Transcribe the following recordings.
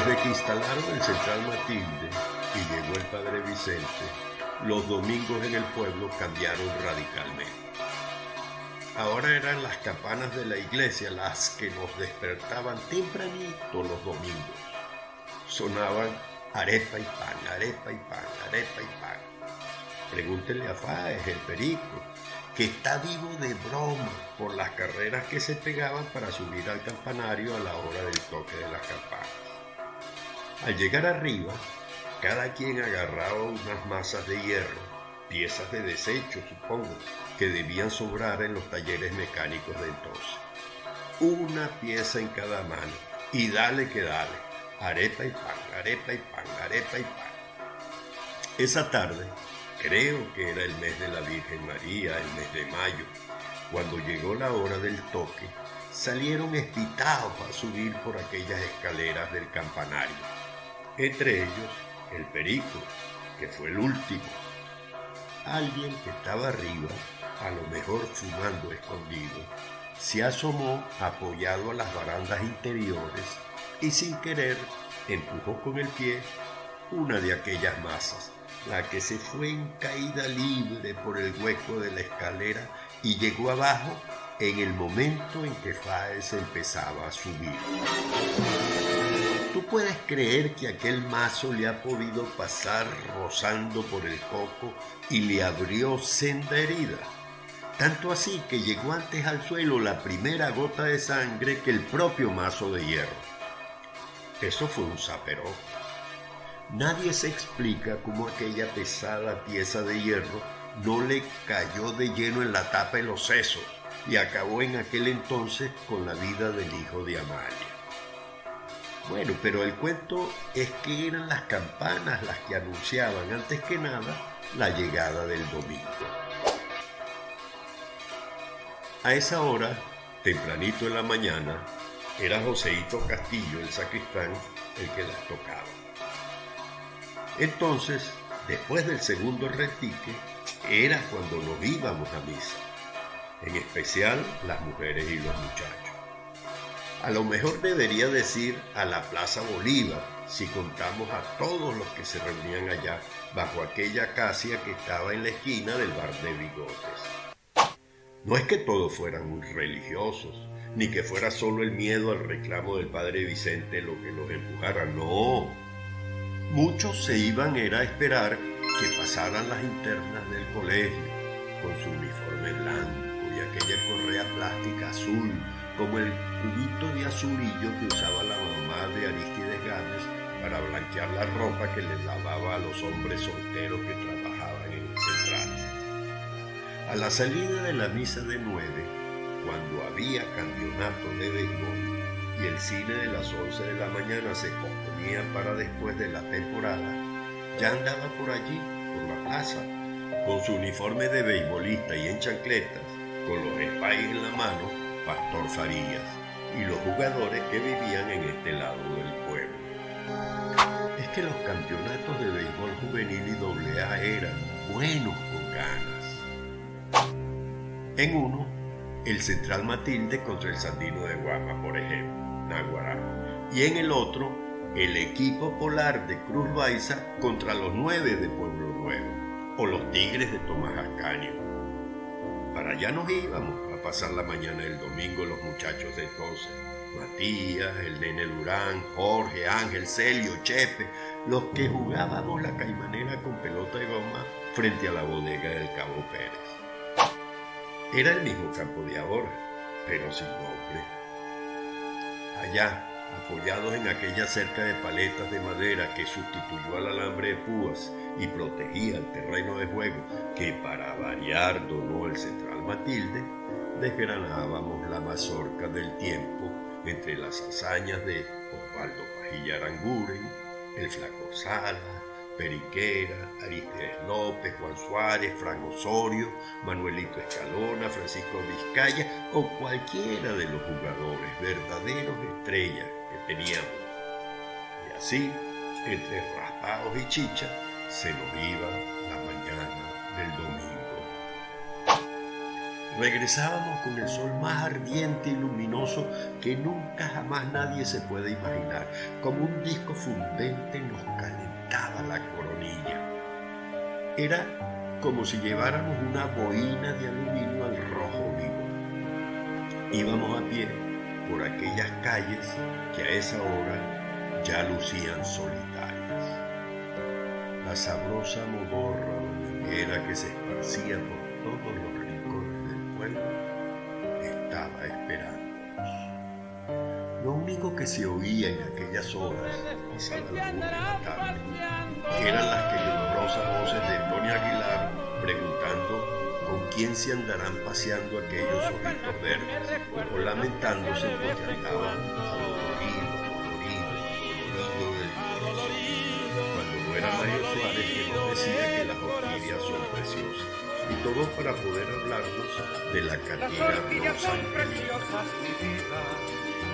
Desde que instalaron el Central Matilde y llegó el padre Vicente, los domingos en el pueblo cambiaron radicalmente. Ahora eran las campanas de la iglesia las que nos despertaban tempranito los domingos. Sonaban arepa y pan, arepa y pan, arepa y pan. Pregúntenle a Fáez, el perico, que está vivo de broma por las carreras que se pegaban para subir al campanario a la hora del toque de las campanas. Al llegar arriba, cada quien agarraba unas masas de hierro, piezas de desecho, supongo, que debían sobrar en los talleres mecánicos de entonces. Una pieza en cada mano, y dale que dale, arepa y pan, arepa y pan, arepa y pan. Esa tarde, creo que era el mes de la Virgen María, el mes de mayo, cuando llegó la hora del toque, salieron espitados a subir por aquellas escaleras del campanario. Entre ellos, el perico, que fue el último. Alguien que estaba arriba, a lo mejor fumando escondido, se asomó apoyado a las barandas interiores y sin querer empujó con el pie una de aquellas masas, la que se fue en caída libre por el hueco de la escalera y llegó abajo en el momento en que Fáez empezaba a subir. ¿Tú puedes creer que aquel mazo le ha podido pasar rozando por el coco y le abrió senda herida? Tanto así que llegó antes al suelo la primera gota de sangre que el propio mazo de hierro. Eso fue un zaperón. Nadie se explica cómo aquella pesada pieza de hierro no le cayó de lleno en la tapa de los sesos y acabó en aquel entonces con la vida del hijo de Amalia. Bueno, pero el cuento es que eran las campanas las que anunciaban antes que nada la llegada del domingo. A esa hora, tempranito en la mañana, era Joseito Castillo, el sacristán, el que las tocaba. Entonces, después del segundo retique, era cuando nos íbamos a misa, en especial las mujeres y los muchachos. A lo mejor debería decir a la Plaza Bolívar, si contamos a todos los que se reunían allá, bajo aquella acacia que estaba en la esquina del bar de Bigotes. No es que todos fueran muy religiosos, ni que fuera solo el miedo al reclamo del padre Vicente lo que los empujara, no. Muchos se iban era a esperar que pasaran las internas del colegio, con su uniforme blanco y aquella correa plástica azul, como el cubito de azurillo que usaba la mamá de Arístides Gámez para blanquear la ropa que les lavaba a los hombres solteros que trabajaban en el central. A la salida de la misa de 9, cuando había campeonato de béisbol y el cine de las 11 de la mañana se componía para después de la temporada, ya andaba por allí, por la plaza, con su uniforme de beisbolista y en chancletas, con los sprays en la mano, Pastor Farías y los jugadores que vivían en este lado del pueblo. Es que los campeonatos de béisbol juvenil y AA eran buenos con ganas. En uno, el Central Matilde contra el Sandino de Guama, por ejemplo, Naguará. Y en el otro, el equipo polar de Cruz Baiza contra los 9 de Pueblo Nuevo, o los Tigres de Tomás Ascanio. Para allá nos íbamos a pasar la mañana del domingo los muchachos de entonces. Matías, el nene Durán, Jorge, Ángel, Celio, Chepe, los que jugábamos la caimanera con pelota de goma frente a la bodega del Cabo Pérez. Era el mismo campo de ahora, pero sin nombre. Allá, apoyados en aquella cerca de paletas de madera que sustituyó al alambre de púas y protegía el terreno de juego que para variar donó el Central Matilde, desgranábamos la mazorca del tiempo entre las hazañas de Osvaldo Pajilla Aranguren, el Flaco Sala, Periquera, Arístides López, Juan Suárez, Fran Osorio, Manuelito Escalona, Francisco Vizcaya o cualquiera de los jugadores verdaderos estrellas que teníamos. Y así, entre raspados y chicha, se nos iba la mañana del domingo. Regresábamos con el sol más ardiente y luminoso que nunca jamás nadie se puede imaginar. Como un disco fundente nos calentaba la coronilla. Era como si lleváramos una boina de aluminio al rojo vivo. Íbamos a pie por aquellas calles que a esa hora ya lucían solitarias. La sabrosa modorra dominguera que se esparcía por todos los rincones del pueblo estaba esperándonos. Lo único que se oía en aquellas horas, pasada la 1 de la tarde, eran las querellosas voces de Tony Aguilar preguntando con quién se andarán paseando aquellos ojitos verdes, o lamentándose porque andaban adoloridos del dios. Cuando no era Mario Suárez que nos decía que las orquídeas son preciosas, y todo para poder hablarnos de la catira rosa angelina.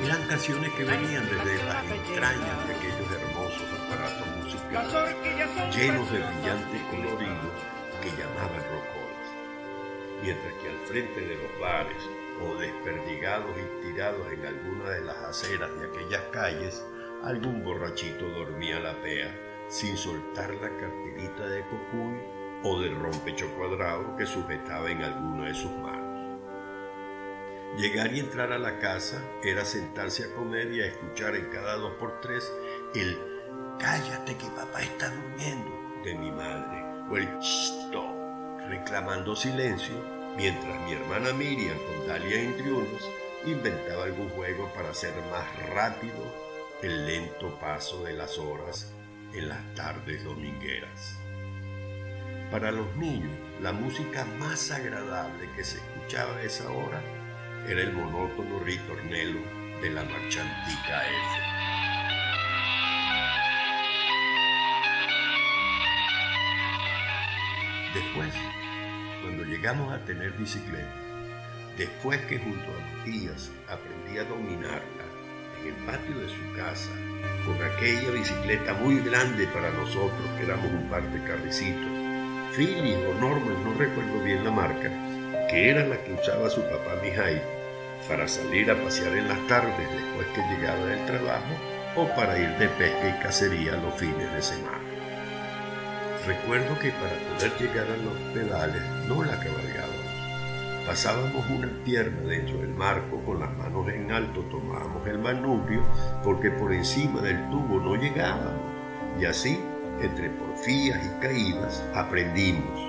Eran canciones que venían desde las entrañas de aquellos hermosos aparatos musicales, llenos de brillante colorido que llamaban rocolas. Mientras que al frente de los bares, o desperdigados y tirados en alguna de las aceras de aquellas calles, algún borrachito dormía la pea sin soltar la carterita de cocuy o del rompecho cuadrado que sujetaba en alguna de sus manos. Llegar y entrar a la casa era sentarse a comer y a escuchar en cada 2x3 el «cállate que papá está durmiendo» de mi madre, o el «chsto» reclamando silencio, mientras mi hermana Miriam con Dalia entre unos inventaba algún juego para hacer más rápido el lento paso de las horas en las tardes domingueras. Para los niños, la música más agradable que se escuchaba a esa hora era el monótono ritornelo de la marchantica F. Después, cuando llegamos a tener bicicleta, después que junto a mis tías aprendí a dominarla en el patio de su casa, con aquella bicicleta muy grande para nosotros, que éramos un par de carrecitos, Philly o Norman, no recuerdo bien la marca, que era la que usaba su papá Mijail para salir a pasear en las tardes después que llegaba del trabajo o para ir de pesca y cacería los fines de semana. Recuerdo que para poder llegar a los pedales no la cabalgábamos. Pasábamos una pierna dentro del marco, con las manos en alto tomábamos el manubrio porque por encima del tubo no llegábamos, y así, entre porfías y caídas, aprendimos,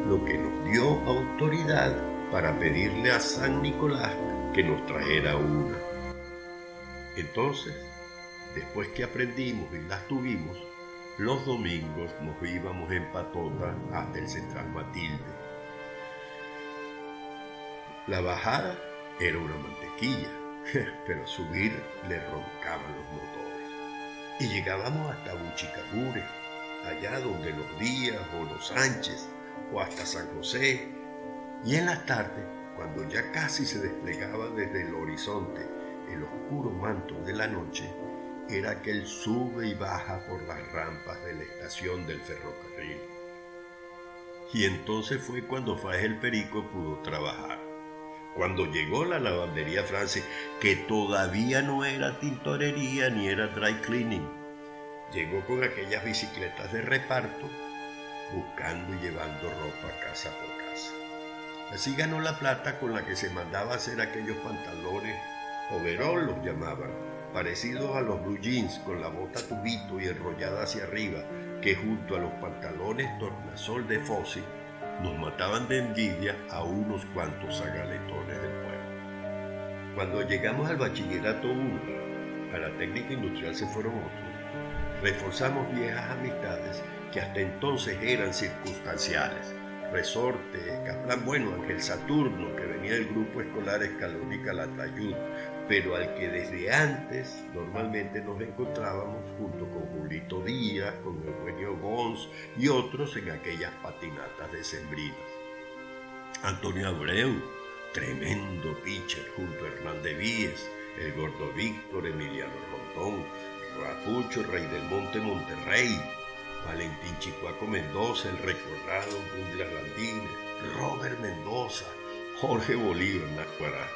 lo que nos dio autoridad para pedirle a San Nicolás que nos trajera una. Entonces, después que aprendimos y las tuvimos, los domingos nos íbamos en patota hasta el Central Matilde. La bajada era una mantequilla, pero subir le roncaban los motores. Y llegábamos hasta Buchicacure, allá donde los Díaz o los Sánchez, o hasta San José. Y en las tardes, cuando ya casi se desplegaba desde el horizonte el oscuro manto de la noche, era aquel sube y baja por las rampas de la estación del ferrocarril. Y entonces fue cuando Faje el Perico pudo trabajar. Cuando llegó la lavandería France, que todavía no era tintorería ni era dry cleaning, llegó con aquellas bicicletas de reparto, buscando y llevando ropa casa por casa. Así ganó la plata con la que se mandaba a hacer aquellos pantalones, overol los llamaban, parecidos a los blue jeans, con la bota tubito y enrollada hacia arriba, que junto a los pantalones tornasol de Fossi nos mataban de envidia a unos cuantos zagaletones del pueblo. Cuando llegamos al bachillerato 1, a la técnica industrial se fueron otros. Reforzamos viejas amistades que hasta entonces eran circunstanciales. Resorte, Caplan, bueno, Ángel Saturno, que venía del grupo escolar Escalón y Calatayud, pero al que desde antes normalmente nos encontrábamos junto con Julito Díaz, con Eugenio Gons y otros en aquellas patinatas decembrinas. Antonio Abreu, tremendo pitcher junto a Hernán de Víez, el Gordo Víctor, Emiliano Rondón, Rapucho, Rey del Monte Monterrey, Valentín Chicuaco Mendoza, el recordado Douglas Landines, Robert Mendoza, Jorge Bolívar Naguará,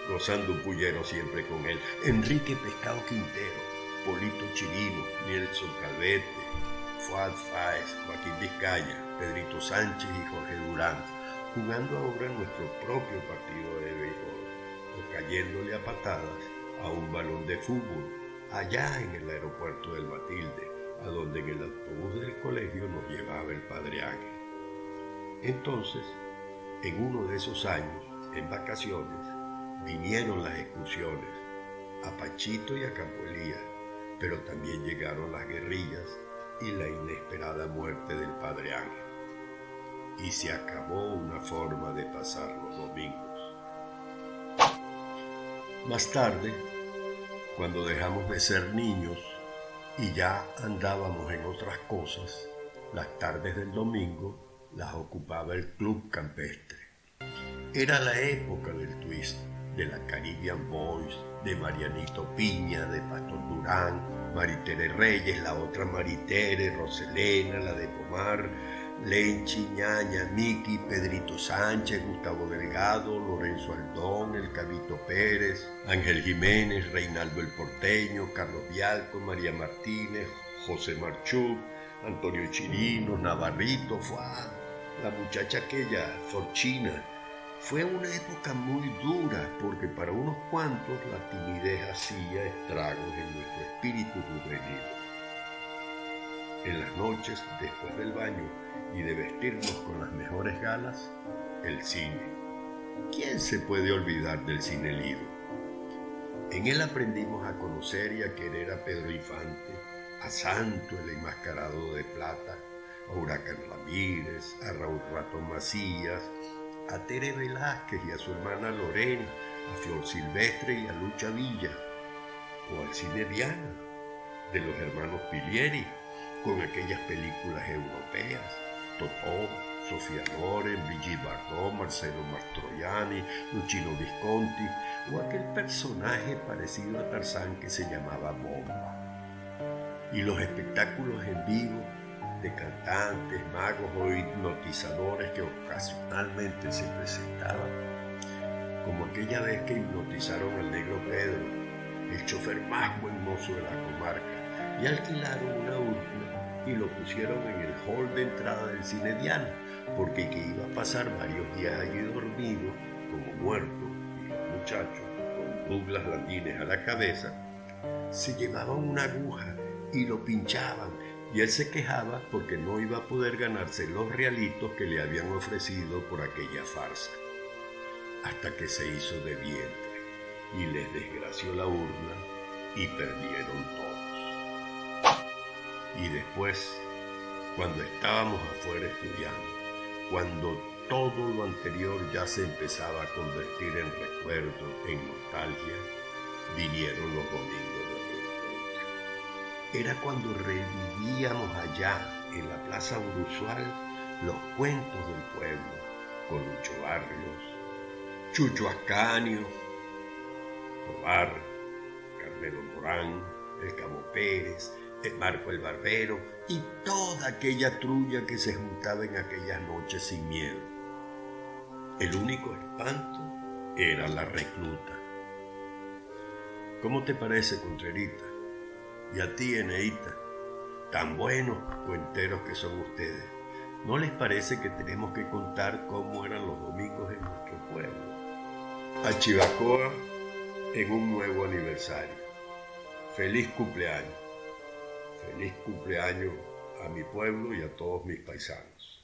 gozando un pullero siempre con él, Enrique Pescado Quintero, Polito Chirino, Nelson Calvete, Fuad Fáez, Joaquín Vizcaya, Pedrito Sánchez y Jorge Durán, jugando ahora en nuestro propio partido de béisbol, o cayéndole a patadas a un balón de fútbol, allá en el aeropuerto del Matilde, a donde en el autobús del colegio nos llevaba el padre Ángel. Entonces, en uno de esos años, en vacaciones, vinieron las excursiones a Pachito y a Campo Elías, pero también llegaron las guerrillas y la inesperada muerte del padre Ángel. Y se acabó una forma de pasar los domingos. Más tarde, cuando dejamos de ser niños y ya andábamos en otras cosas, las tardes del domingo las ocupaba el Club Campestre. Era la época del twist, de la Caribbean Boys, de Marianito Piña, de Pastor Durán, Maritere Reyes, la otra Maritere, Roselena, la de Pomar, Lenchi, Ñaña, Miki, Pedrito Sánchez, Gustavo Delgado, Lorenzo Aldón, El Cabito Pérez, Ángel Jiménez, Reinaldo el Porteño, Carlos Vialco, María Martínez, José Marchuk, Antonio Chirino, Navarrito, Fuad, la muchacha aquella, Forchina. Fue una época muy dura porque para unos cuantos la timidez hacía estragos en nuestro espíritu juvenil. En las noches, después del baño y de vestirnos con las mejores galas, el cine. ¿Quién se puede olvidar del cine Lido? En él aprendimos a conocer y a querer a Pedro Infante, a Santo el enmascarado de plata, a Huracán Ramírez, a Raúl Ratón Macías, a Tere Velázquez y a su hermana Lorena, a Flor Silvestre y a Lucha Villa, o al cine Diana, de los hermanos Pilieri, con aquellas películas europeas, Totó, Sofía Loren, Brigitte Bardot, Marcelo Mastroianni, Luchino Visconti, o aquel personaje parecido a Tarzán que se llamaba Bomba. Y los espectáculos en vivo de cantantes, magos o hipnotizadores que ocasionalmente se presentaban, como aquella vez que hipnotizaron al negro Pedro, el chofer más buen mozo de la comarca, y alquilaron una úrcula y lo pusieron en el hall de entrada del cine Diana, porque que iba a pasar varios días allí dormido, como muerto, y los muchachos, con Douglas Landines a la cabeza, se llevaban una aguja y lo pinchaban, y él se quejaba porque no iba a poder ganarse los realitos que le habían ofrecido por aquella farsa, hasta que se hizo de vientre y les desgració la urna y perdieron todos. Y después, cuando estábamos afuera estudiando, cuando todo lo anterior ya se empezaba a convertir en recuerdo, en nostalgia, vinieron los domingos de reencuentro. Era cuando revivíamos allá, en la Plaza Brusual, los cuentos del pueblo, con Lucho Barrios, Chucho Ascanio, Tobar, Carmelo Morán, El Cabo Pérez, Marco el Barbero y toda aquella trulla que se juntaba en aquellas noches sin miedo. El único espanto era la recluta. ¿Cómo te parece, Contrerita? Y a ti, Eneita, tan buenos cuenteros que son ustedes, ¿no les parece que tenemos que contar cómo eran los domingos en nuestro pueblo? A Chivacoa en un nuevo aniversario. ¡Feliz cumpleaños! ¡Feliz cumpleaños a mi pueblo y a todos mis paisanos!